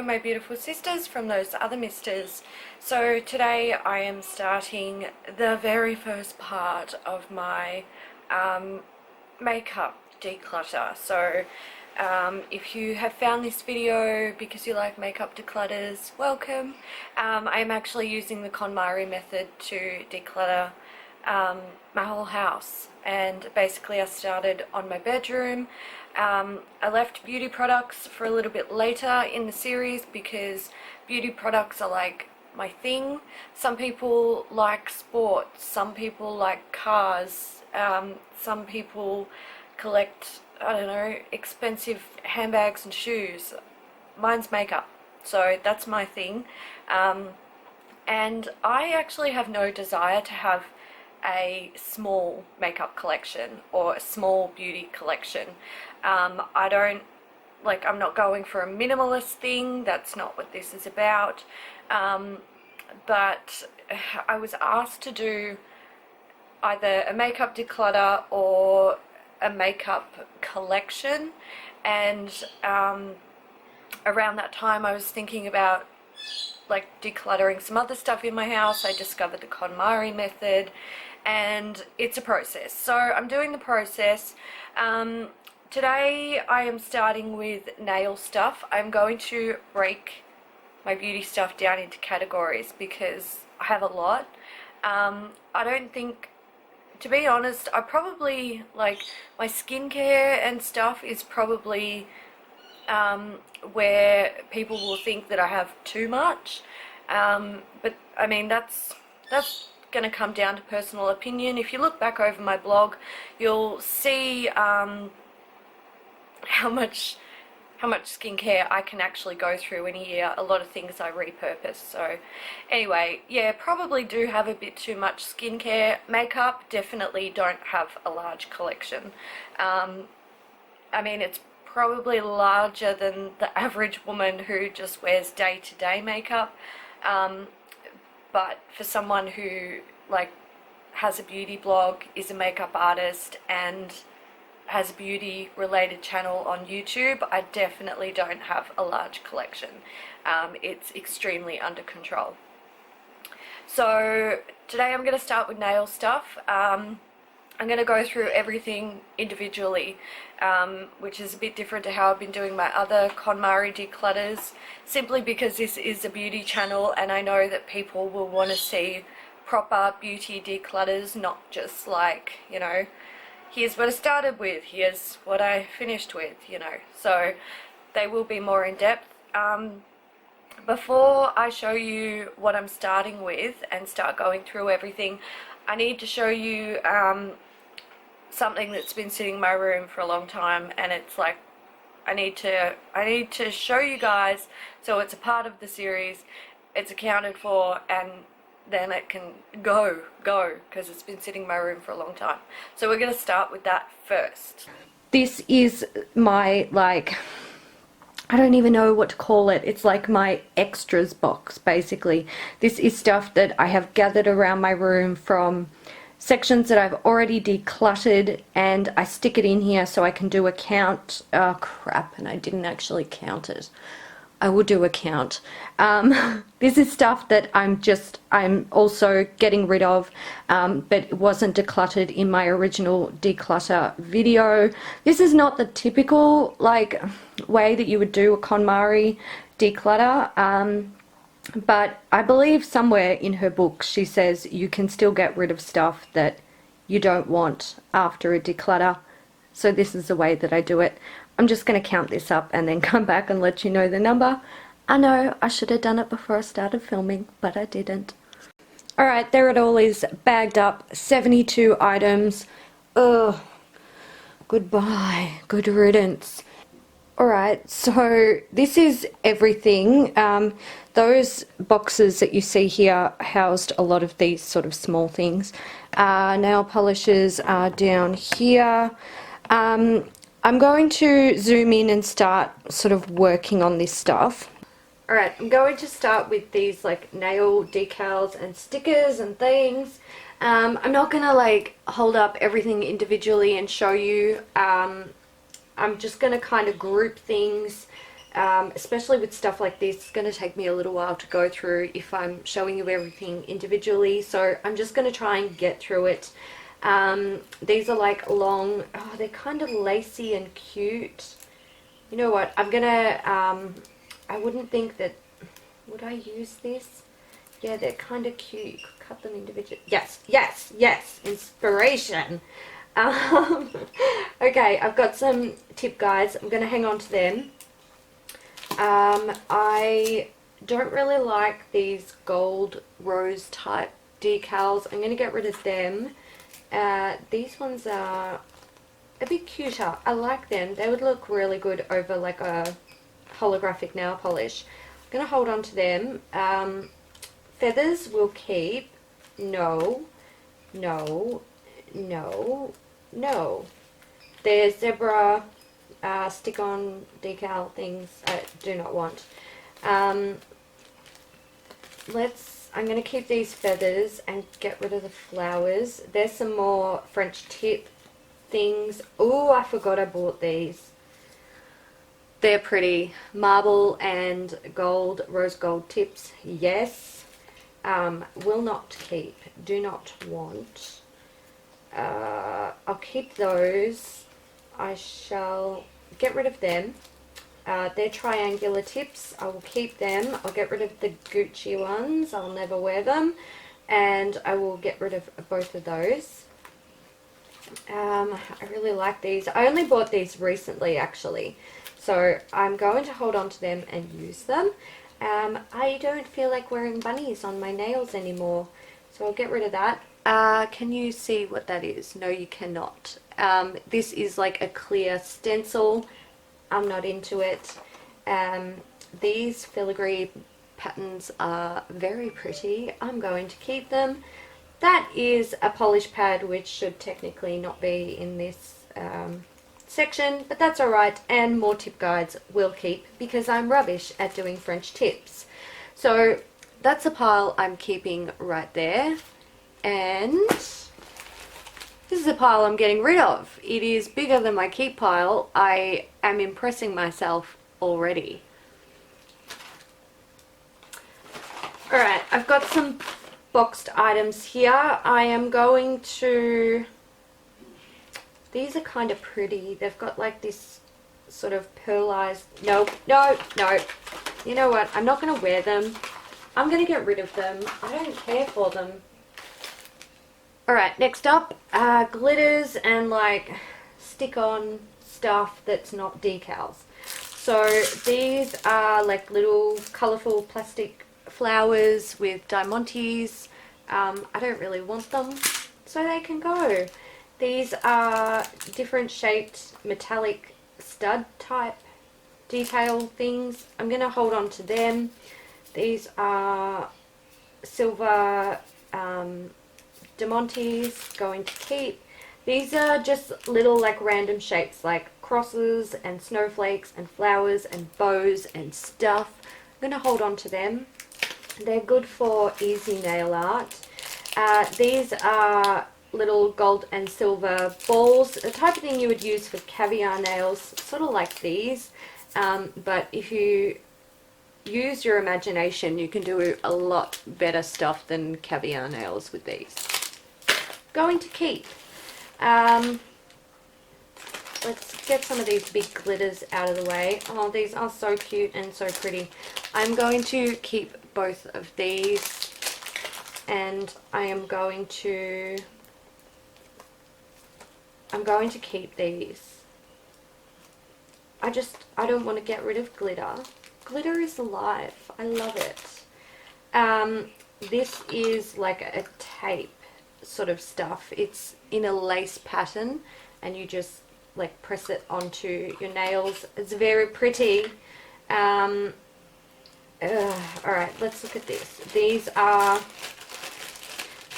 my beautiful sisters from those other misters. So today I am starting the very first part of my makeup declutter. So if you have found this video because you like makeup declutters, welcome. I am actually using the Konmari method to declutter my whole house, and basically I started on my bedroom. I left beauty products for a little bit later in the series because beauty products are like my thing. Some people like sports, some people like cars, some people collect, I don't know, expensive handbags and shoes. Mine's makeup, so that's my thing. And I actually have no desire to have a small makeup collection or a small beauty collection. I don't, like, I'm not going for a minimalist thing. That's not what this is about. But I was asked to do either a makeup declutter or a makeup collection, and around that time I was thinking about like decluttering some other stuff in my house. I discovered the Konmari method, and it's a process, so I'm doing the process. Today I am starting with nail stuff. I'm going to break my beauty stuff down into categories because I have a lot. I don't think, to be honest, I probably, like, my skincare and stuff is probably where people will think that I have too much, but I mean that's going to come down to personal opinion. If you look back over my blog, you'll see how much skincare I can actually go through in a year. A lot of things I repurpose. So anyway, yeah, probably do have a bit too much skincare. Makeup, definitely don't have a large collection. I mean, it's probably larger than the average woman who just wears day-to-day makeup, but for someone who, like, has a beauty blog, is a makeup artist, and has a beauty related channel on YouTube, I definitely don't have a large collection. It's extremely under control. So today I'm going to start with nail stuff. I'm going to go through everything individually, which is a bit different to how I've been doing my other Konmari declutters, simply because this is a beauty channel and I know that people will want to see proper beauty declutters, not just like, you know, here's what I started with, here's what I finished with, you know. So they will be more in depth. Before I show you what I'm starting with and start going through everything, I need to show you something that's been sitting in my room for a long time, and it's like I need to show you guys, so it's a part of the series, it's accounted for, and then it can go because it's been sitting in my room for a long time. So we're going to start with that first. This is my, like, I don't even know what to call it. It's like my extras box, basically. This is stuff that I have gathered around my room from sections that I've already decluttered, and I stick it in here so I can do a count. Oh crap, and I didn't actually count it. I will do a count. This is stuff that I'm also getting rid of, but it wasn't decluttered in my original declutter video. This is not the typical, like, way that you would do a Konmari declutter, but I believe somewhere in her book she says you can still get rid of stuff that you don't want after a declutter. So this is the way that I do it. I'm just going to count this up and then come back and let you know the number. I know I should have done it before I started filming, but I didn't. Alright, there it all is, bagged up, 72 items. Ugh, goodbye, good riddance. Alright, so this is everything. Those boxes that you see here housed a lot of these sort of small things. Nail polishes are down here. I'm going to zoom in and start sort of working on this stuff. Alright, I'm going to start with these like nail decals and stickers and things. I'm not going to like hold up everything individually and show you. I'm just going to kind of group things especially with stuff like this. It's going to take me a little while to go through if I'm showing you everything individually, so I'm just going to try and get through it. These are like long, oh, they're kind of lacy and cute. You know what, I'm gonna, I wouldn't think that, would I use this? Yeah, they're kind of cute. You could cut them individually. Yes, yes, yes, inspiration. Okay, I've got some tip guides. I'm gonna hang on to them. I don't really like these gold rose type decals. I'm going to get rid of them. These ones are a bit cuter. I like them. They would look really good over like a holographic nail polish. I'm going to hold on to them. Feathers will keep. No, no, no, no. There's zebra stick-on decal things I do not want. I'm going to keep these feathers and get rid of the flowers. There's some more French tip things. Oh, I forgot I bought these. They're pretty. Marble and gold, rose gold tips. Yes. Will not keep. Do not want. I'll keep those. I shall get rid of them. They're triangular tips. I will keep them. I'll get rid of the Gucci ones. I'll never wear them. And I will get rid of both of those. I really like these. I only bought these recently actually. So I'm going to hold on to them and use them. I don't feel like wearing bunnies on my nails anymore. So I'll get rid of that. Can you see what that is? No, you cannot. This is like a clear stencil. I'm not into it. These filigree patterns are very pretty. I'm going to keep them. That is a polish pad, which should technically not be in this section, but that's alright. And more tip guides will keep because I'm rubbish at doing French tips. So that's a pile I'm keeping right there. And this is a pile I'm getting rid of. It is bigger than my keep pile. I am impressing myself already. Alright, I've got some boxed items here. I am going to... These are kind of pretty. They've got like this sort of pearlized... No, no, no. You know what? I'm not going to wear them. I'm going to get rid of them. I don't care for them. Alright, next up, glitters and like stick-on stuff that's not decals. So these are like little colourful plastic flowers with diamantes. I don't really want them, so they can go. These are different shaped metallic stud type detail things. I'm going to hold on to them. These are silver diamantes, going to keep. These are just little like random shapes like crosses and snowflakes and flowers and bows and stuff. I'm going to hold on to them. They're good for easy nail art. These are little gold and silver balls, the type of thing you would use for caviar nails, sort of like these, but if you use your imagination you can do a lot better stuff than caviar nails with these. Going to keep. Let's get some of these big glitters out of the way. Oh, these are so cute and so pretty. I'm going to keep both of these, and I am going to keep these. I don't want to get rid of glitter. Glitter is alive. I love it. This is like a tape sort of stuff. It's in a lace pattern and you just like press it onto your nails. It's very pretty. Alright, let's look at this. These are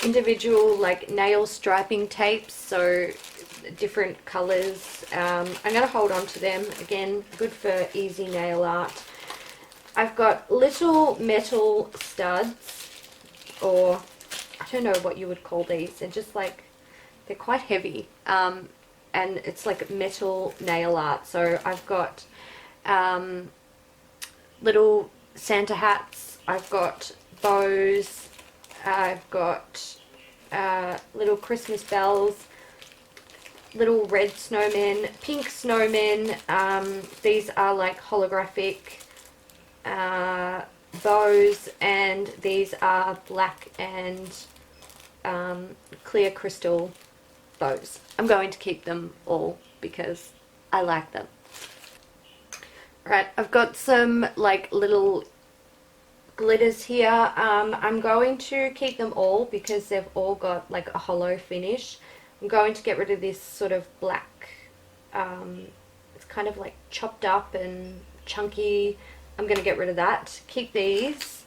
individual like nail striping tapes, so different colors. I'm going to hold on to them. Again, good for easy nail art. I've got little metal studs, or I don't know what you would call these. They're just like, they're quite heavy, and it's like metal nail art. So I've got little Santa hats, I've got bows, I've got little Christmas bells, little red snowmen, pink snowmen. These are like holographic bows, and these are black and clear crystal bows. I'm going to keep them all because I like them. Right, I've got some like little glitters here. I'm going to keep them all because they've all got like a hollow finish. I'm going to get rid of this sort of black, it's kind of like chopped up and chunky. I'm going to get rid of that. Keep these.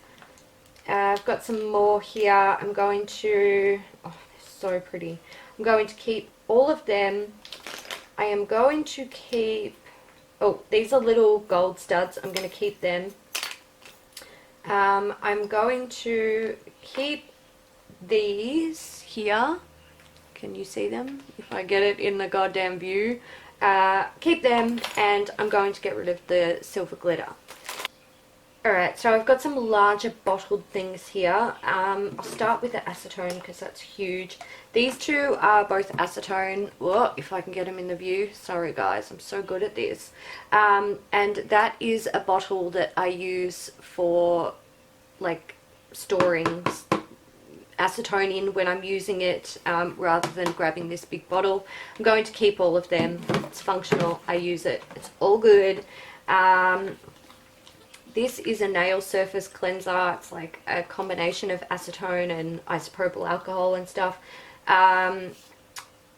I've got some more here. I'm going to, oh, they're so pretty. I'm going to keep all of them. I am going to keep, oh, these are little gold studs. I'm going to keep them. I'm going to keep these here. Can you see them? If I get it in the goddamn view. Keep them, and I'm going to get rid of the silver glitter. Alright, so I've got some larger bottled things here. I'll start with the acetone because that's huge. These two are both acetone. Whoa, if I can get them in the view. Sorry guys, I'm so good at this. And that is a bottle that I use for like storing acetone in when I'm using it, rather than grabbing this big bottle. I'm going to keep all of them. It's functional. I use it. It's all good. This is a nail surface cleanser. It's like a combination of acetone and isopropyl alcohol and stuff. I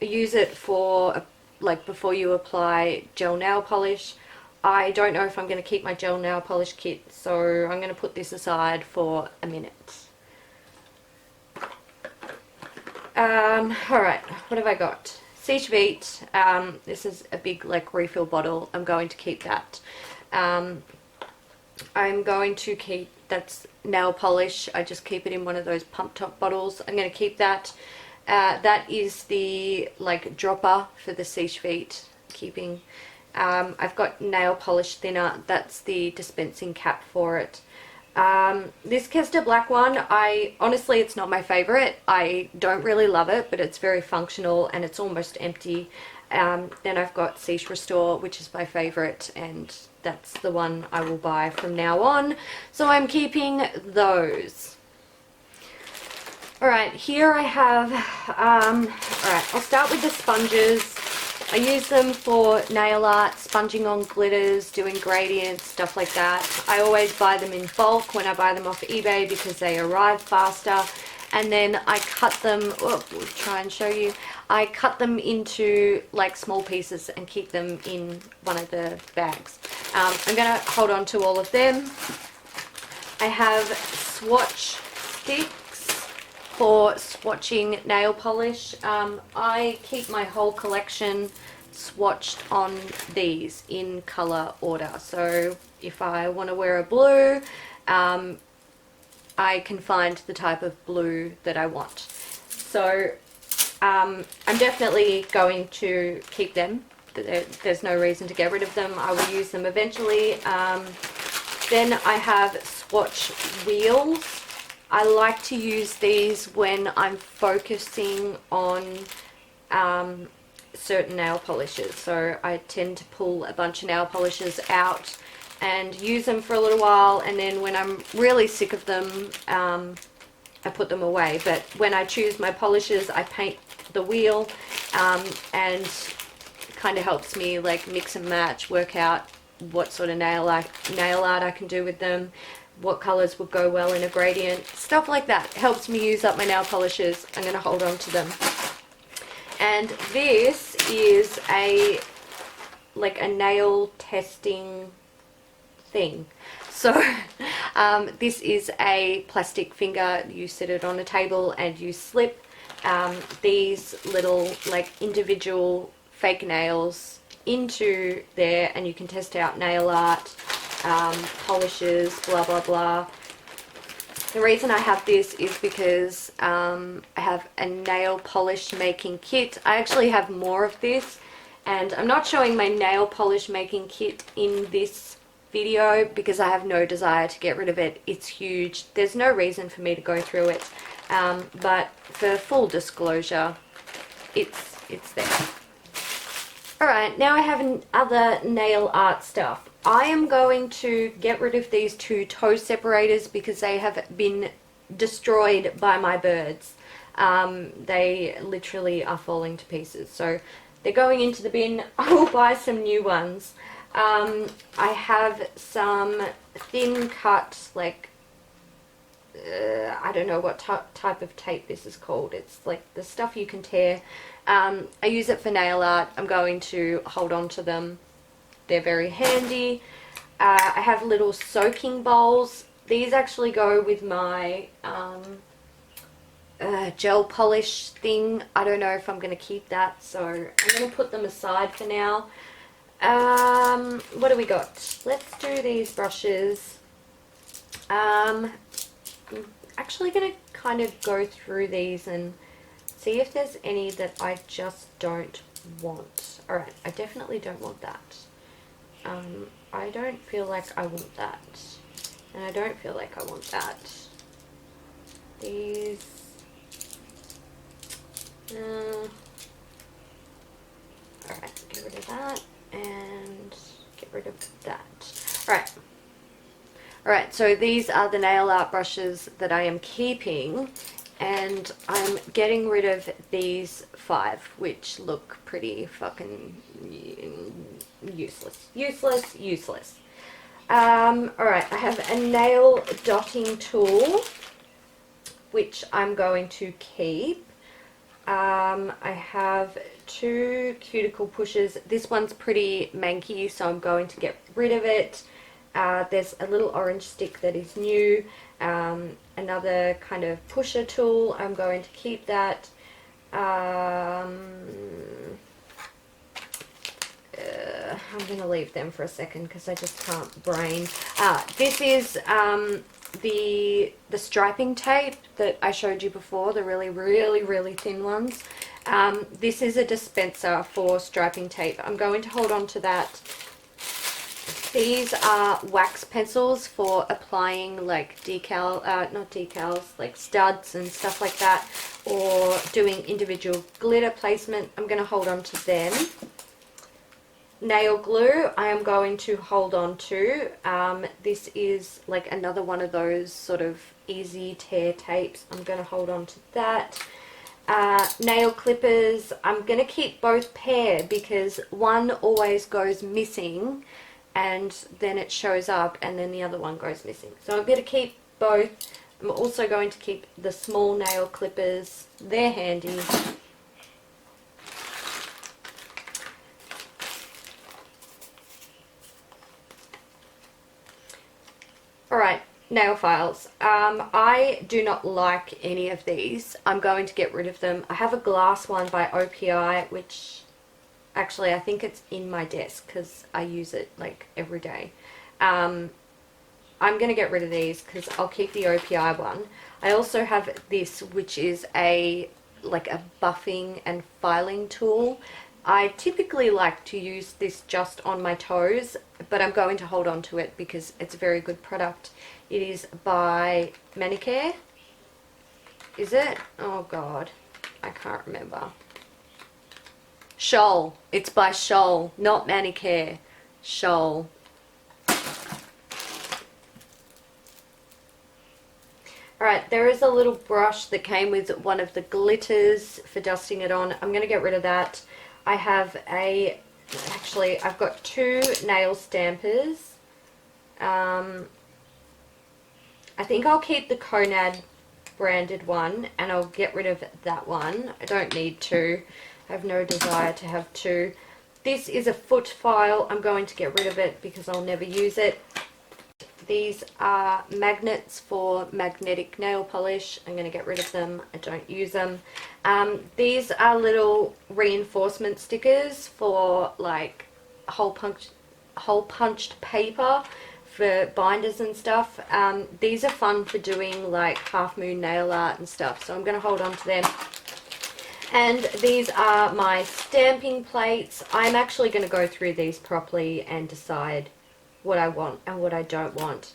use it for like before you apply gel nail polish. I don't know if I'm going to keep my gel nail polish kit, so I'm going to put this aside for a minute. Alright, what have I got? Siege Vite. This is a big like refill bottle. I'm going to keep that. I'm going to keep, that's nail polish. I just keep it in one of those pump top bottles. I'm going to keep that. That is the like dropper for the Siege Vite keeping. I've got nail polish thinner. That's the dispensing cap for it. This Kester black one, honestly it's not my favorite. I don't really love it, but it's very functional and it's almost empty. Then I've got Siege Restore, which is my favorite, and that's the one I will buy from now on. So I'm keeping those. Alright, here I have, alright, I'll start with the sponges. I use them for nail art, sponging on glitters, doing gradients, stuff like that. I always buy them in bulk when I buy them off eBay because they arrive faster. And then I cut them, we'll try and show you. I cut them into like small pieces and keep them in one of the bags. I'm going to hold on to all of them. I have swatch sticks for swatching nail polish. I keep my whole collection swatched on these in color order. So if I want to wear a blue, I can find the type of blue that I want. So I'm definitely going to keep them. There's no reason to get rid of them. I will use them eventually. Then I have swatch wheels. I like to use these when I'm focusing on certain nail polishes. So I tend to pull a bunch of nail polishes out and use them for a little while, and then when I'm really sick of them, I put them away. But when I choose my polishes, I paint the wheel, and kind of helps me like mix and match, work out what sort of nail art I can do with them, what colors would go well in a gradient, stuff like that. Helps me use up my nail polishes. I'm going to hold on to them. And this is a nail testing thing. So this is a plastic finger. You sit it on a table and you slip these little like individual fake nails into there, and you can test out nail art, polishes, blah blah blah. The reason I have this is because I have a nail polish making kit. I actually have more of this, and I'm not showing my nail polish making kit in this video because I have no desire to get rid of it. It's huge. There's no reason for me to go through it. But for full disclosure, it's there. Alright, now I have other nail art stuff. I am going to get rid of these two toe separators because they have been destroyed by my birds. They literally are falling to pieces. So they're going into the bin. I will buy some new ones. I have some thin cut, like, I don't know what type of tape this is called. It's like the stuff you can tear. I use it for nail art. I'm going to hold on to them. They're very handy. I have little soaking bowls. These actually go with my gel polish thing. I don't know if I'm going to keep that, so I'm going to put them aside for now. What do we got? Let's do these brushes. I'm actually going to kind of go through these and see if there's any that I just don't want. Alright, I definitely don't want that. I don't feel like I want that. And I don't feel like I want that. These... alright, get rid of that. And get rid of that. Alright. Alright, so these are the nail art brushes that I am keeping. And I'm getting rid of these 5, which look pretty fucking useless. Useless. Alright, I have a nail dotting tool, which I'm going to keep. I have 2 cuticle pushers. This one's pretty manky, so I'm going to get rid of it. There's a little orange stick that is new. Another kind of pusher tool. I'm going to keep that. I'm going to leave them for a second because I just can't brain. This is the striping tape that I showed you before, the really thin ones. This is a dispenser for striping tape. I'm going to hold on to that. These are wax pencils for applying like not decals, like studs and stuff like that, or doing individual glitter placement. I'm going to hold on to them. Nail glue, I am going to hold on to. This is like another one of those sort of easy tear tapes. I'm going to hold on to that. Nail clippers, I'm going to keep both pair because one always goes missing and then it shows up and then the other one goes missing. So I'm going to keep both. I'm also going to keep the small nail clippers. They're handy. Alright, nail files. I do not like any of these. I'm going to get rid of them. I have a glass one by OPI, which actually I think it's in my desk because I use it like every day. I'm going to get rid of these because I'll keep the OPI one. I also have this, which is like a buffing and filing tool. I typically like to use this just on my toes, but I'm going to hold on to it because it's a very good product. It is by Manicare. Is it? Oh god, I can't remember. Scholl. It's by Scholl, not Manicare. Scholl. Alright, there is a little brush that came with one of the glitters for dusting it on. I'm going to get rid of that. I have actually I've got 2 nail stampers. I think I'll keep the Konad branded one and I'll get rid of that one. I don't need 2. I have no desire to have 2. This is a foot file. I'm going to get rid of it because I'll never use it. These are magnets for magnetic nail polish. I'm going to get rid of them. I don't use them. These are little reinforcement stickers for like hole punched paper for binders and stuff. These are fun for doing like half moon nail art and stuff, so I'm going to hold on to them. And these are my stamping plates. I'm actually going to go through these properly and decide what I want and what I don't want.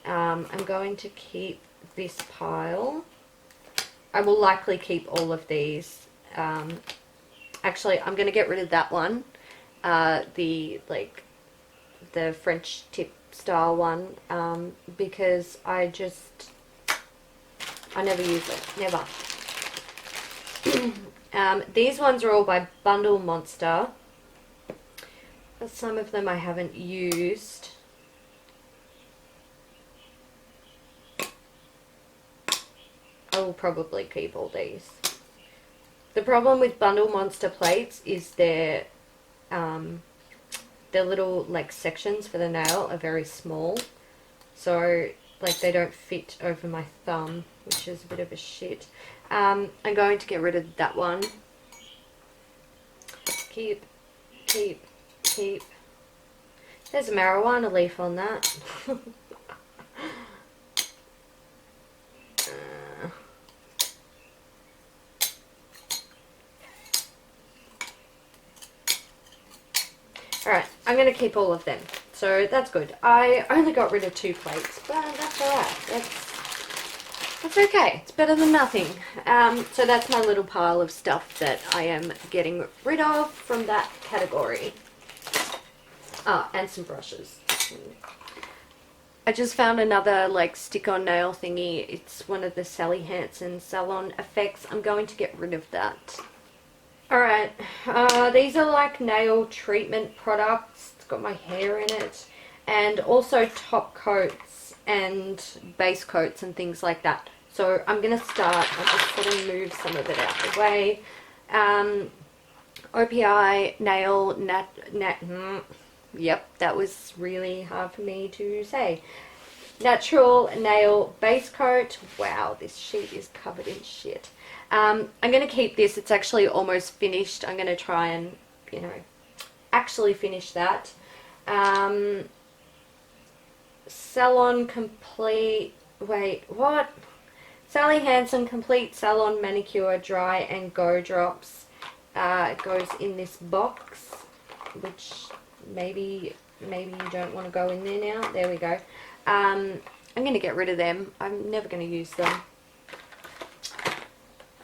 I'm going to keep this pile. I will likely keep all of these. Actually, I'm going to get rid of that one. The French tip style one, because I never use it. Never. These ones are all by Bundle Monster. Some of them I haven't used. I will probably keep all these. The problem with Bundle Monster plates is their little like sections for the nail are very small, so like they don't fit over my thumb, which is a bit of a shit. I'm going to get rid of that one. Keep. There's a marijuana leaf on that. Alright, I'm going to keep all of them. So that's good. I only got rid of 2 plates, but that's alright. That's okay. It's better than nothing. So that's my little pile of stuff that I am getting rid of from that category. Oh, and some brushes. I just found another like stick-on nail thingy. It's one of the Sally Hansen Salon Effects. I'm going to get rid of that. Alright, these are like nail treatment products. It's got my hair in it. And also top coats and base coats and things like that. So I'm going to start, I'll just sort of move some of it out of the way. OPI nail, yep, that was really hard for me to say. Natural nail base coat. Wow, this sheet is covered in shit. I'm going to keep this. It's actually almost finished. I'm going to try and, you know, actually finish that. Salon Complete, wait, what? Sally Hansen Complete Salon Manicure Dry and Go Drops. It goes in this box, which maybe you don't want to go in there now. There we go. I'm going to get rid of them. I'm never going to use them.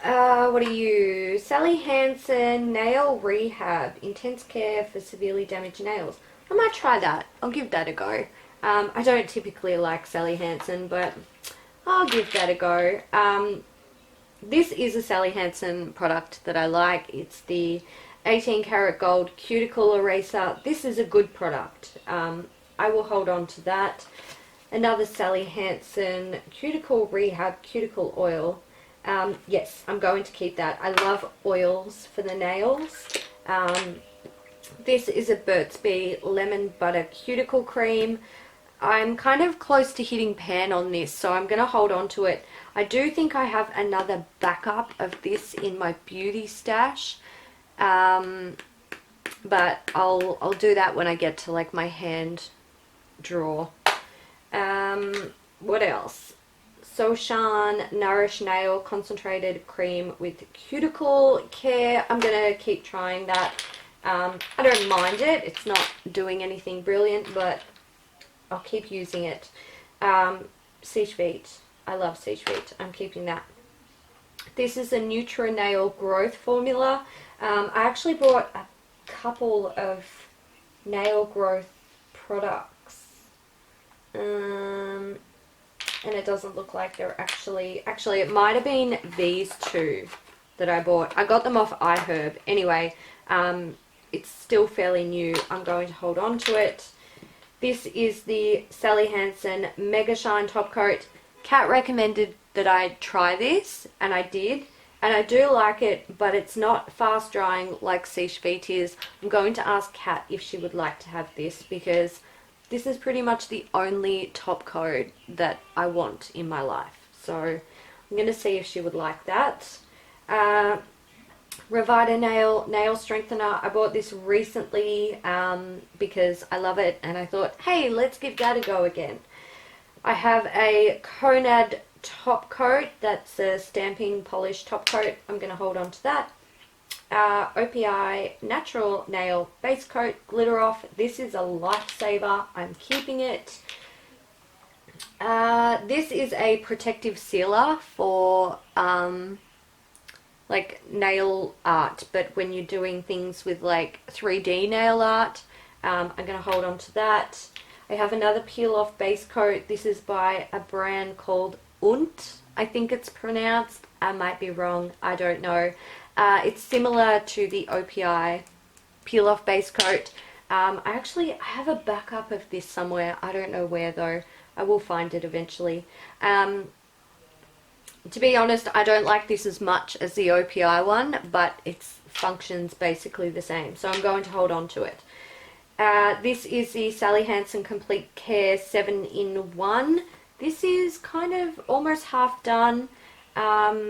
What are you? Sally Hansen Nail Rehab. Intense care for severely damaged nails. I might try that. I'll give that a go. I don't typically like Sally Hansen, but I'll give that a go. This is a Sally Hansen product that I like. It's the 18 karat gold cuticle eraser. This is a good product. I will hold on to that. Another Sally Hansen cuticle rehab cuticle oil. Yes, I'm going to keep that. I love oils for the nails. This is a Burt's Bee lemon butter cuticle cream. I'm kind of close to hitting pan on this, so I'm going to hold on to it. I do think I have another backup of this in my beauty stash, but I'll do that when I get to like my hand drawer. What else? Soshan Nourish Nail Concentrated Cream with Cuticle Care. I'm going to keep trying that. I don't mind it. It's not doing anything brilliant, but I'll keep using it. Siege Feet. I love Siege Feet. I'm keeping that. This is a Nutra Nail Growth Formula. I actually bought a couple of nail growth products. And it doesn't look like they're actually it might have been these two that I bought. I got them off iHerb. Anyway, it's still fairly new. I'm going to hold on to it. This is the Sally Hansen Mega Shine Top Coat. Kat recommended that I try this, and I did. And I do like it, but it's not fast drying like Siege Feet is. I'm going to ask Kat if she would like to have this, because this is pretty much the only top coat that I want in my life. So I'm going to see if she would like that. Revita Nail Strengthener. I bought this recently because I love it, and I thought, hey, let's give that a go again. I have a Conad top coat. That's a stamping polish top coat. I'm going to hold on to that. OPI Natural Nail Base Coat Glitter Off. This is a lifesaver. I'm keeping it. This is a protective sealer for like nail art, but when you're doing things with like 3D nail art, I'm going to hold on to that. I have another peel off base coat. This is by a brand called Unt, I think it's pronounced. I might be wrong, I don't know. It's similar to the OPI peel off base coat. I have a backup of this somewhere. I don't know where though. I will find it eventually. To be honest, I don't like this as much as the OPI one, but it functions basically the same. So I'm going to hold on to it. This is the Sally Hansen Complete Care 7-in-1. This is kind of almost half done. I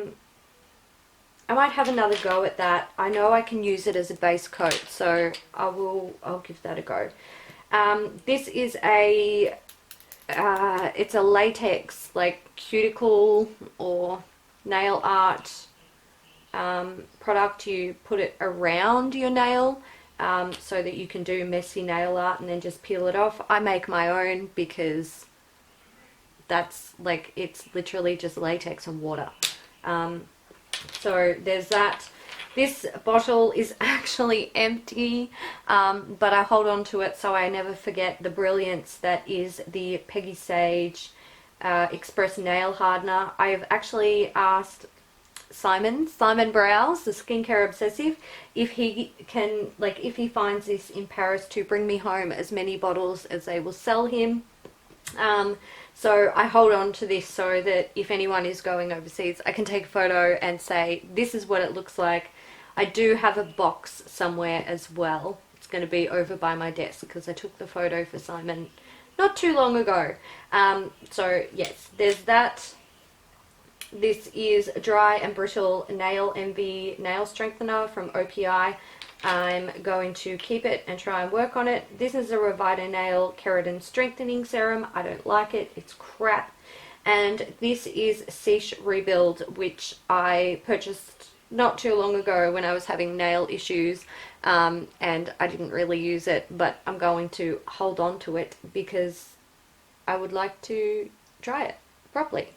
might have another go at that. I know I can use it as a base coat, so I'll give that a go. This is it's a latex, like cuticle or nail art product. You put it around your nail so that you can do messy nail art and then just peel it off. I make my own because that's like, it's literally just latex and water. So there's that. This bottle is actually empty, but I hold on to it so I never forget the brilliance that is the Peggy Sage Express Nail Hardener. I've actually asked Simon Browse, the skincare obsessive, if he can, like, if he finds this in Paris, to bring me home as many bottles as they will sell him. So I hold on to this so that if anyone is going overseas, I can take a photo and say, this is what it looks like. I do have a box somewhere as well. It's going to be over by my desk because I took the photo for Simon not too long ago. So yes, there's that. This is Dry and Brittle Nail MV Nail Strengthener from OPI. I'm going to keep it and try and work on it. This is a Revita Nail Keratin Strengthening Serum. I don't like it. It's crap. And this is Cease Rebuild, which I purchased not too long ago when I was having nail issues, and I didn't really use it, but I'm going to hold on to it because I would like to try it properly.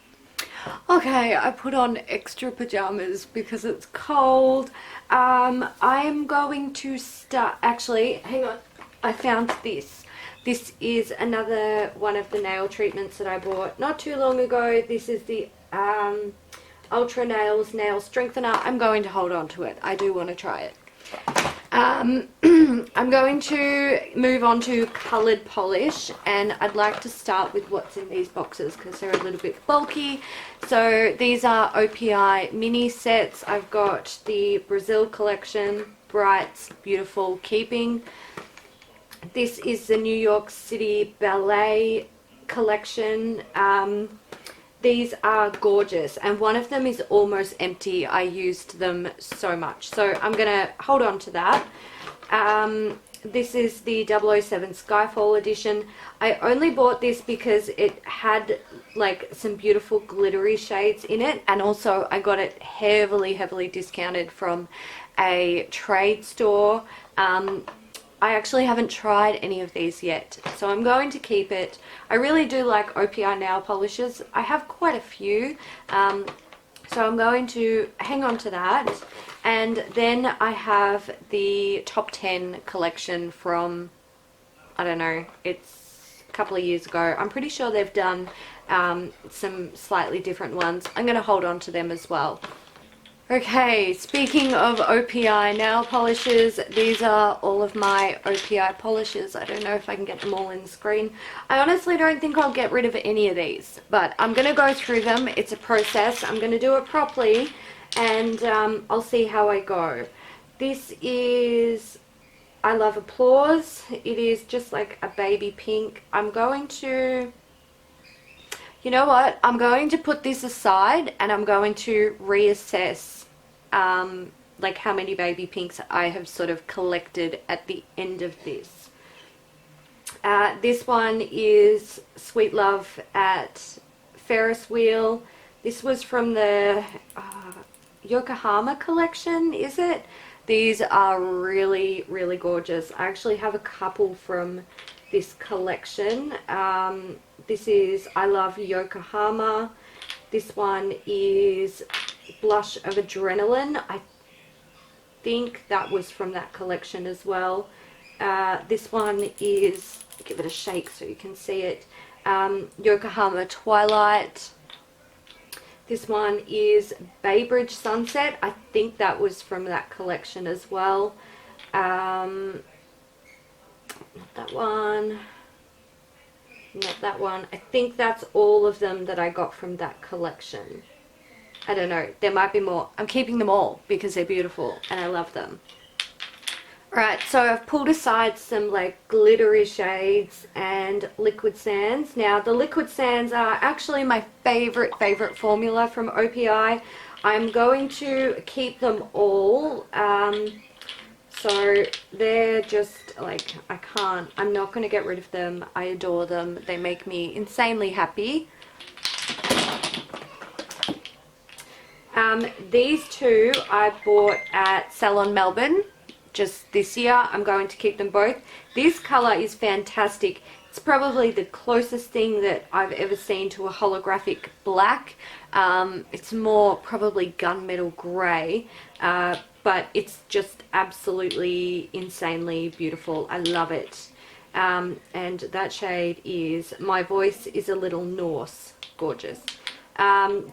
Okay, I put on extra pajamas because it's cold. I'm going to start, actually, hang on, I found this. This is another one of the nail treatments that I bought not too long ago. This is the Ultra Nails Nail Strengthener. I'm going to hold on to it. I do want to try it. I'm going to move on to coloured polish, and I'd like to start with what's in these boxes because they're a little bit bulky. So these are OPI mini sets. I've got the Brazil collection, Brights, Beautiful, Keeping. This is the New York City Ballet collection. These are gorgeous, and one of them is almost empty. I used them so much, so I'm gonna hold on to that. This is the 007 Skyfall edition. I only bought this because it had like some beautiful glittery shades in it, and also I got it heavily discounted from a trade store. I actually haven't tried any of these yet, so I'm going to keep it. I really do like OPI nail polishes. I have quite a few, so I'm going to hang on to that. And then I have the top 10 collection from, I don't know, it's a couple of years ago. I'm pretty sure they've done some slightly different ones. I'm going to hold on to them as well. Okay, speaking of OPI nail polishes, these are all of my OPI polishes. I don't know if I can get them all in the screen. I honestly don't think I'll get rid of any of these, but I'm going to go through them. It's a process. I'm going to do it properly, and I'll see how I go. This is I Love Applause. It is just like a baby pink. I'm going to... You know what? I'm going to put this aside and I'm going to reassess like how many baby pinks I have sort of collected at the end of this. This one is Sweet Love at Ferris Wheel. This was from the Yokohama collection, is it? These are really, really gorgeous. I actually have a couple from this collection. This is I Love Yokohama. This one is Blush of Adrenaline. I think that was from that collection as well. This one is, give it a shake so you can see it, Yokohama Twilight. This one is Baybridge Sunset. I think that was from that collection as well. Not that one. Not that one. I think that's all of them that I got from that collection. I don't know. There might be more. I'm keeping them all because they're beautiful and I love them. Alright, so I've pulled aside some like glittery shades and liquid sands. Now the liquid sands are actually my favorite formula from OPI. I'm going to keep them all. So they're just like, I'm not going to get rid of them. I adore them. They make me insanely happy. These two I bought at Salon Melbourne just this year. I'm going to keep them both. This color is fantastic. It's probably the closest thing that I've ever seen to a holographic black. It's more probably gunmetal gray, but it's just absolutely insanely beautiful. I love it. And that shade is My Voice is a Little Norse. Gorgeous.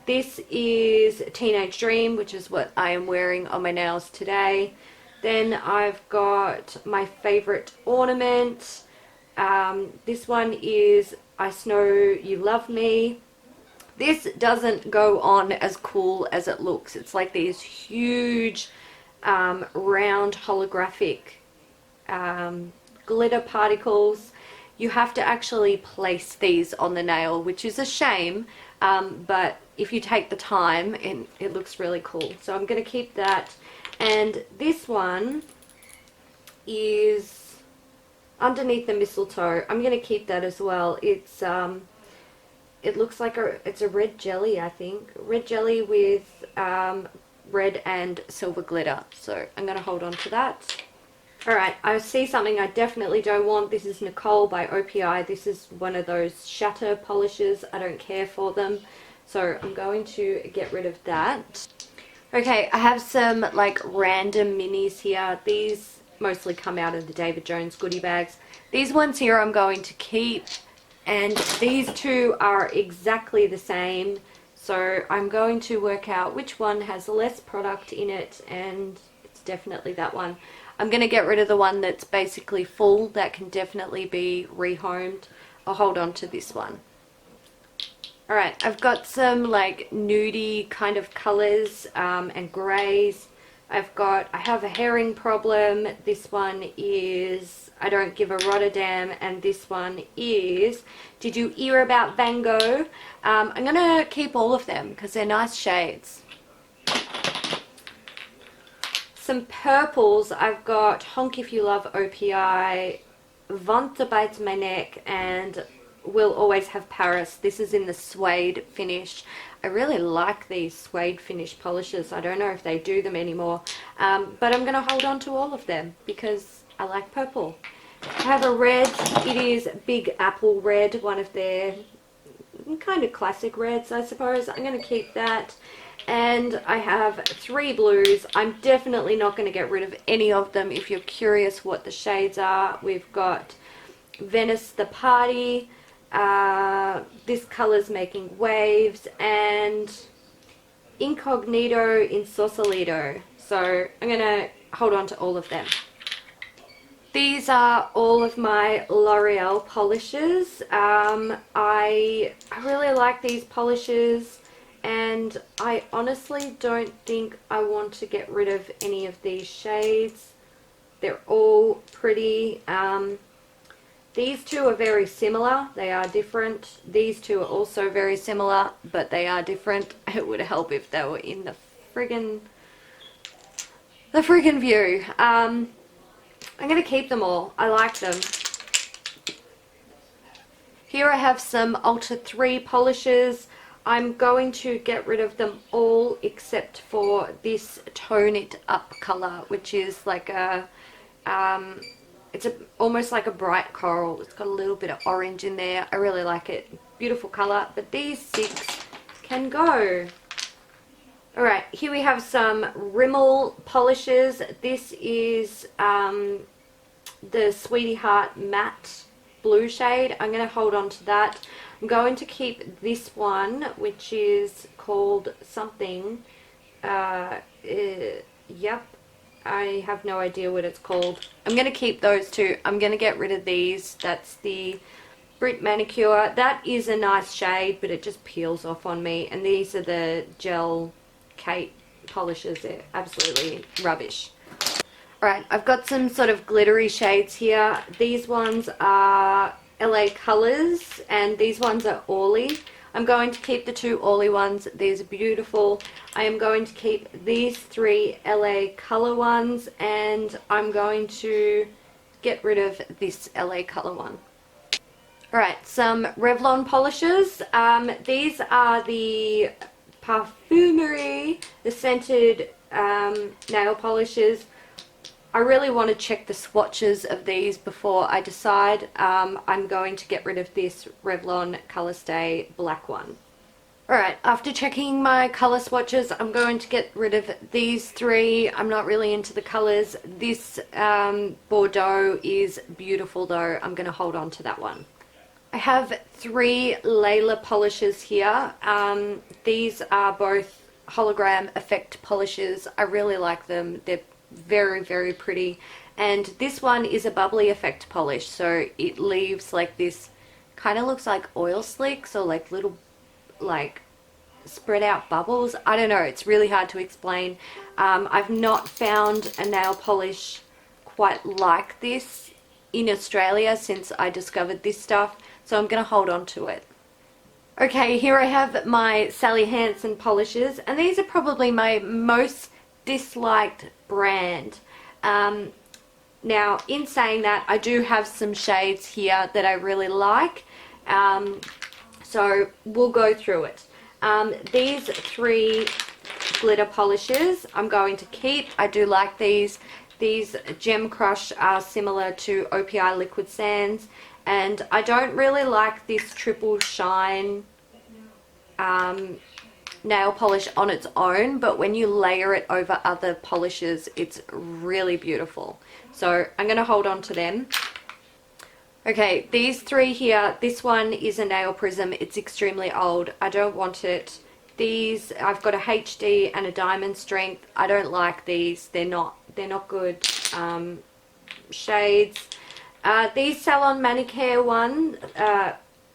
This is Teenage Dream, which is what I am wearing on my nails today. Then I've got my favorite ornament. This one is I Snow You Love Me. This doesn't go on as cool as it looks. It's like these huge round holographic glitter particles. You have to actually place these on the nail, which is a shame, but if you take the time, it looks really cool. So I'm going to keep that. And this one is Underneath the Mistletoe. I'm going to keep that as well. It's it looks like it's a red jelly, I think. Red jelly with red and silver glitter. So I'm going to hold on to that. Alright, I see something I definitely don't want. This is Nicole by OPI. This is one of those shatter polishes. I don't care for them. So I'm going to get rid of that. Okay, I have some like random minis here. These mostly come out of the David Jones goodie bags. These ones here I'm going to keep, and these two are exactly the same. So I'm going to work out which one has less product in it, and it's definitely that one. I'm going to get rid of the one that's basically full. That can definitely be rehomed. I'll hold on to this one. Alright, I've got some like nudie kind of colors and greys. I have a herring problem. This one is I Don't Give a Rotterdam, and this one is Did You Hear About Van Gogh? I'm going to keep all of them because they're nice shades. Some purples. I've got Honk If You Love OPI, Vanta Bites My Neck, and Will Always Have Paris. This is in the suede finish. I really like these suede finish polishes. I don't know if they do them anymore, but I'm going to hold on to all of them because I like purple. I have a red. It is Big Apple Red, one of their kind of classic reds, I suppose. I'm going to keep that. And I have 3 blues. I'm definitely not going to get rid of any of them. If you're curious what the shades are, we've got Venice the Party, this color's Making Waves, and Incognito in Sausalito. So I'm going to hold on to all of them. These are all of my L'Oreal polishes. I really like these polishes, and I honestly don't think I want to get rid of any of these shades. They're all pretty. These two are very similar. They are different. These two are also very similar, but they are different. It would help if they were in the friggin' view. I'm going to keep them all. I like them. Here I have some Ultra 3 polishes. I'm going to get rid of them all except for this Tone It Up color, which is like a, it's almost like a bright coral. It's got a little bit of orange in there. I really like it. Beautiful color, but these 6 can go. Alright, here we have some Rimmel polishes. This is the Sweetie Heart Matte Blue shade. I'm going to hold on to that. I'm going to keep this one, which is called something. Yep, I have no idea what it's called. I'm going to keep those two. I'm going to get rid of these. That's the Brit Manicure. That is a nice shade, but it just peels off on me. And these are the Gel Kate polishes. They're absolutely rubbish. Alright, I've got some sort of glittery shades here. These ones are LA Colors and these ones are Orly. I'm going to keep the 2 Orly ones. These are beautiful. I am going to keep these 3 LA Color ones and I'm going to get rid of this LA Color one. Alright, some Revlon polishes. These are the Parfumerie, the scented nail polishes. I really want to check the swatches of these before I decide. I'm going to get rid of this Revlon Color Stay black one. Alright, after checking my color swatches, I'm going to get rid of these 3. I'm not really into the colors. This Bordeaux is beautiful though. I'm going to hold on to that one. I have 3 Layla polishes here. These are both hologram effect polishes. I really like them. They're very, very pretty. And this one is a bubbly effect polish, so it leaves like this, kind of looks like oil slicks or like little like spread out bubbles. I don't know, it's really hard to explain. I've not found a nail polish quite like this in Australia since I discovered this stuff, so I'm gonna hold on to it. Okay, here I have my Sally Hansen polishes, and these are probably my most disliked brand. Now, in saying that, I do have some shades here that I really like, so we'll go through it. These 3 glitter polishes I'm going to keep. I do like these. These Gem Crush are similar to OPI Liquid Sands, and I don't really like this Triple Shine nail polish on its own, but when you layer it over other polishes, it's really beautiful. So I'm going to hold on to them. Okay, these 3 here, this one is a nail prism. It's extremely old. I don't want it. These, I've got a HD and a diamond strength. I don't like these. They're not good shades. These Salon Manicure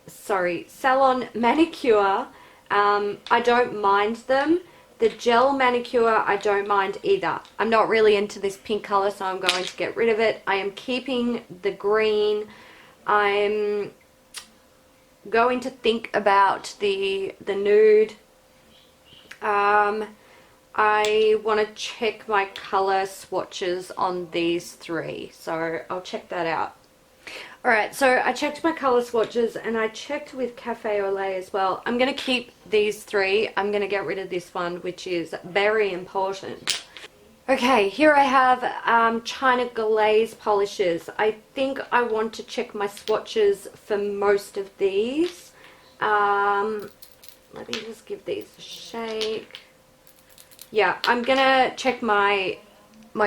Salon Manicure, I don't mind them. The Gel Manicure, I don't mind either. I'm not really into this pink color, so I'm going to get rid of it. I am keeping the green. I'm going to think about the nude. I want to check my color swatches on these 3, so I'll check that out. Alright, so I checked my color swatches and I checked with Cafe au Lait as well. I'm going to keep these 3. I'm going to get rid of this one, which is very important. Okay, here I have China Glaze polishes. I think I want to check my swatches for most of these. Let me just give these a shake. Yeah, I'm going to check my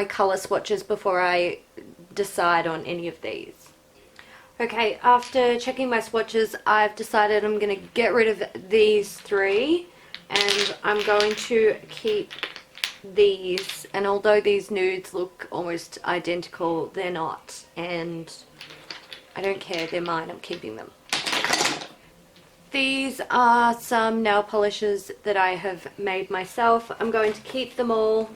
color swatches before I decide on any of these. Okay, after checking my swatches, I've decided I'm going to get rid of these 3 and I'm going to keep these. And although these nudes look almost identical, they're not, and I don't care, they're mine, I'm keeping them. These are some nail polishes that I have made myself. I'm going to keep them all.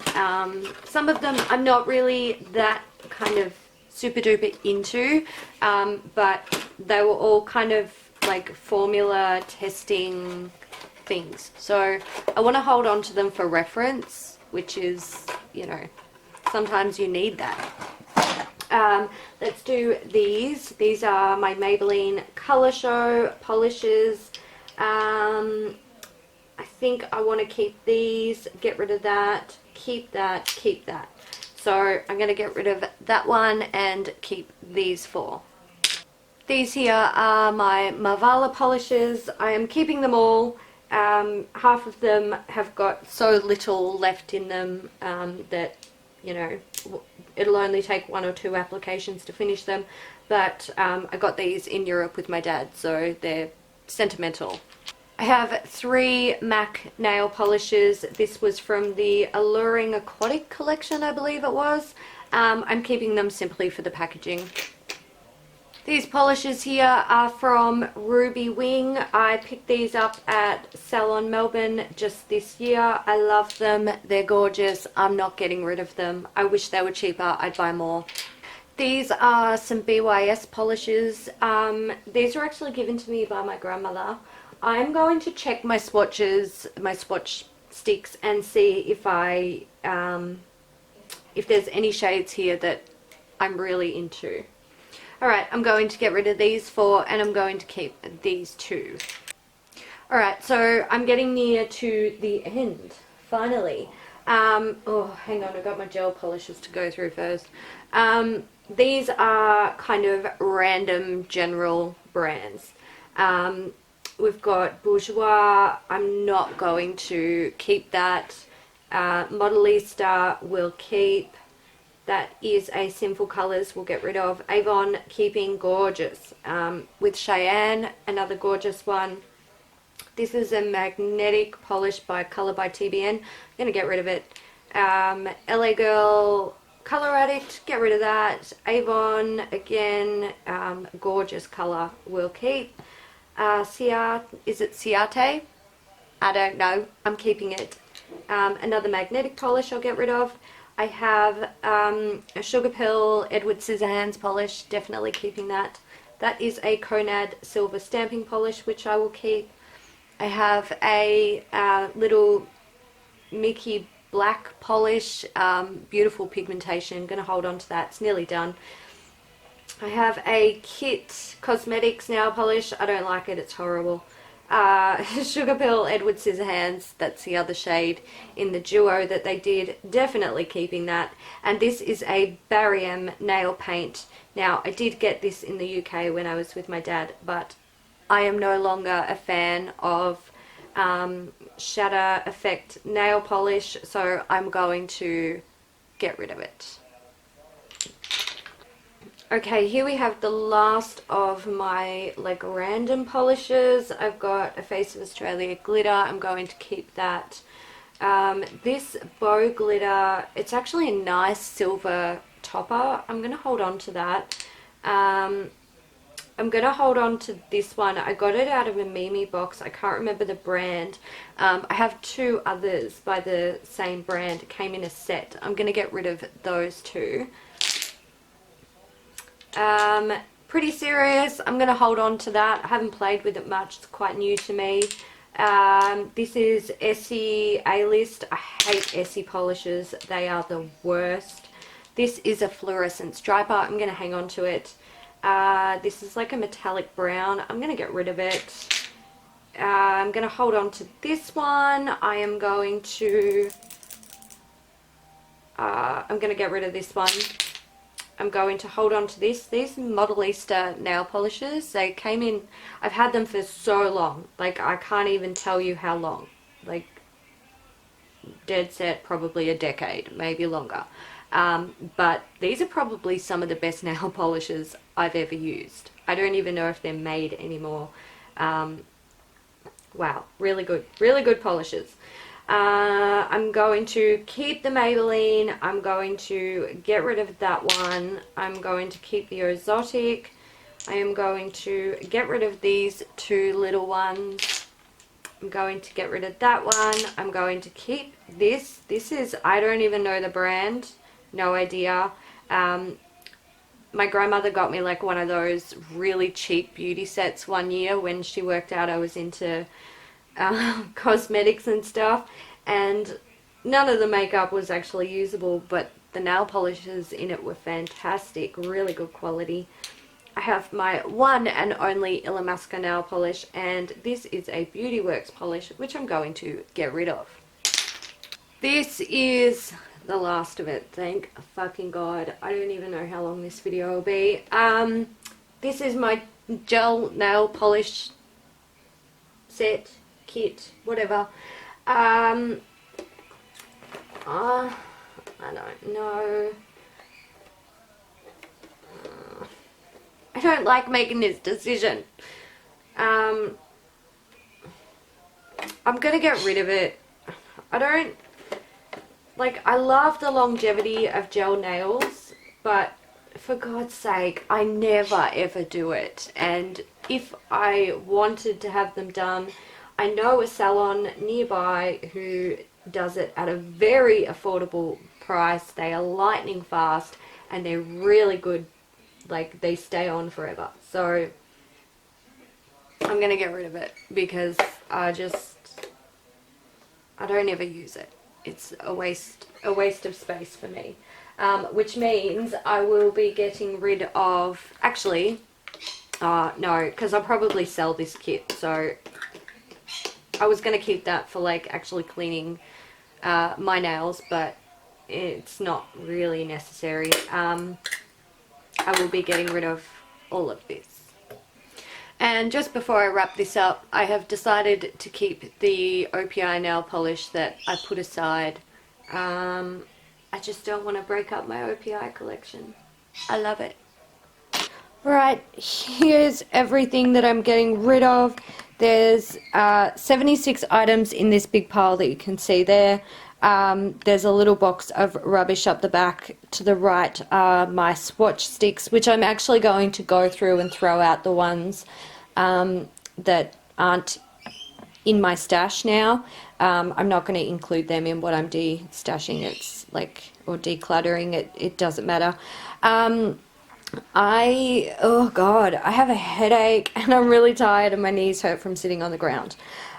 Some of them I'm not really that kind of super duper into, but they were all kind of like formula testing things, so I want to hold on to them for reference, which is, you know, sometimes you need that. Let's do these. These are my Maybelline Color Show polishes. think I want to keep these, get rid of that, keep that, keep that. So I'm going to get rid of that one and keep these 4. These here are my Marvala polishes. I am keeping them all. Half of them have got so little left in them that, you know, it'll only take 1 or 2 applications to finish them. But I got these in Europe with my dad, so they're sentimental. I have 3 MAC nail polishes. This was from the Alluring Aquatic collection, I believe it was. I'm keeping them simply for the packaging. These polishes here are from Ruby Wing. I picked these up at Salon Melbourne just this year. I love them. They're gorgeous. I'm not getting rid of them. I wish they were cheaper. I'd buy more. These are some BYS polishes. These were actually given to me by my grandmother. I'm going to check my swatches, my swatch sticks, and see if if there's any shades here that I'm really into. Alright, I'm going to get rid of these 4 and I'm going to keep these 2. Alright, so I'm getting near to the end, finally. Oh, hang on, I got my gel polishes to go through first. These are kind of random general brands. We've got Bourjois. I'm not going to keep that. Modelista will keep. That is a Sinful Colours we'll get rid of. Avon, keeping. Gorgeous. With Cheyenne, another gorgeous one. This is a magnetic polish by Colour by TBN. I'm going to get rid of it. LA Girl, Colour Addict, get rid of that. Avon, again, gorgeous colour, we'll keep. Is it Ciate? I don't know. I'm keeping it. Another magnetic polish I'll get rid of. I have a Sugar Pill Edward Scissorhands polish, definitely keeping that. That is a Conad silver stamping polish, which I will keep. I have a little Mickey black polish, beautiful pigmentation, going to hold on to that, it's nearly done. I have a Kit Cosmetics nail polish, I don't like it, it's horrible. Sugar Pill Edward Scissorhands, that's the other shade in the duo that they did, definitely keeping that. And this is a barium nail paint. Now I did get this in the UK when I was with my dad, but I am no longer a fan of shatter effect nail polish, so I'm going to get rid of it. Okay, here we have the last of my like random polishes. I've got a Face of Australia glitter. I'm going to keep that. This bow glitter, it's actually a nice silver topper. I'm going to hold on to that. I'm going to hold on to this one. I got it out of a Mimi box. I can't remember the brand. I have 2 others by the same brand. It came in a set. I'm going to get rid of those 2. Pretty Serious. I'm going to hold on to that. I haven't played with it much. It's quite new to me. This is Essie A-List. I hate Essie polishes. They are the worst. This is a fluorescent striper. I'm going to hang on to it. This is like a metallic brown. I'm going to get rid of it. I'm going to hold on to this one. I am going to... I'm going to get rid of this one. I'm going to hold on to this. These Modelista nail polishes, they came in... I've had them for so long. Like, I can't even tell you how long. Like, dead set, probably a decade, maybe longer. But these are probably some of the best nail polishes I've ever used. I don't even know if they're made anymore. Wow, really good polishes. I'm going to keep the Maybelline. I'm going to get rid of that one. I'm going to keep the Ozotic. I am going to get rid of these 2 little ones. I'm going to get rid of that one. I'm going to keep this. This is, I don't even know the brand. No idea. My grandmother got me like one of those really cheap beauty sets one year when she worked out I was into cosmetics and stuff, and none of the makeup was actually usable, but the nail polishes in it were fantastic, really good quality. I have my one and only Illamasqua nail polish, and this is a Beauty Works polish, which I'm going to get rid of. This is the last of it, thank fucking god. I don't even know how long this video will be. This is my gel nail polish set, kit, whatever. I don't know. I don't like making this decision. I'm gonna get rid of it. I don't like, I love the longevity of gel nails, but for God's sake, I never ever do it. And if I wanted to have them done, I know a salon nearby who does it at a very affordable price. They are lightning fast and they're really good. Like, they stay on forever. So I'm gonna get rid of it because I don't ever use it. It's a waste of space for me. Which means I will be getting rid of, actually, no, because I'll probably sell this kit. So I was going to keep that for like actually cleaning my nails, but it's not really necessary. I will be getting rid of all of this. And just before I wrap this up, I have decided to keep the OPI nail polish that I put aside. I just don't want to break up my OPI collection. I love it. Right, here's everything that I'm getting rid of. There's 76 items in this big pile that you can see there. There's a little box of rubbish up the back. To the right are my swatch sticks, which I'm actually going to go through and throw out the ones that aren't in my stash now. I'm not going to include them in what I'm de-stashing. It's like, or decluttering, it doesn't matter. Oh god, I have a headache and I'm really tired and my knees hurt from sitting on the ground.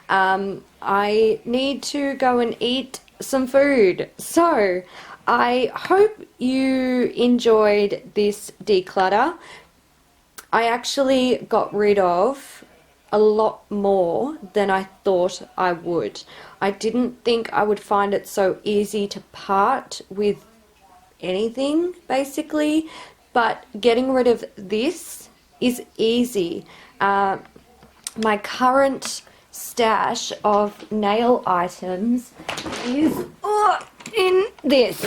I need to go and eat some food. So I hope you enjoyed this declutter. I actually got rid of a lot more than I thought I would. I didn't think I would find it so easy to part with anything, basically, but getting rid of this is easy. My current stash of nail items is in this.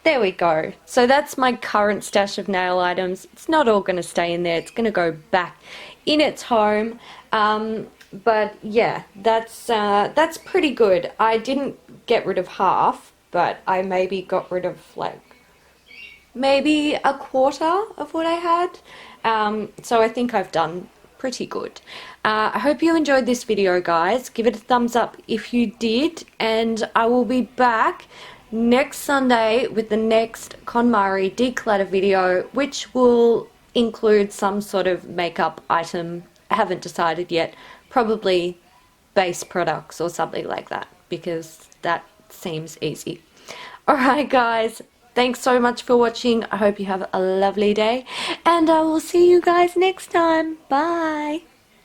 There we go. So that's my current stash of nail items. It's not all going to stay in there. It's going to go back in its home. But yeah, that's pretty good. I didn't get rid of half, but I maybe got rid of like maybe a quarter of what I had. So I think I've done pretty good. I hope you enjoyed this video, guys. Give it a thumbs up if you did, and I will be back next Sunday with the next KonMari declutter video, which will include some sort of makeup item. I haven't decided yet. Probably base products or something like that, because that seems easy. Alright guys, thanks so much for watching. I hope you have a lovely day, and I will see you guys next time. Bye!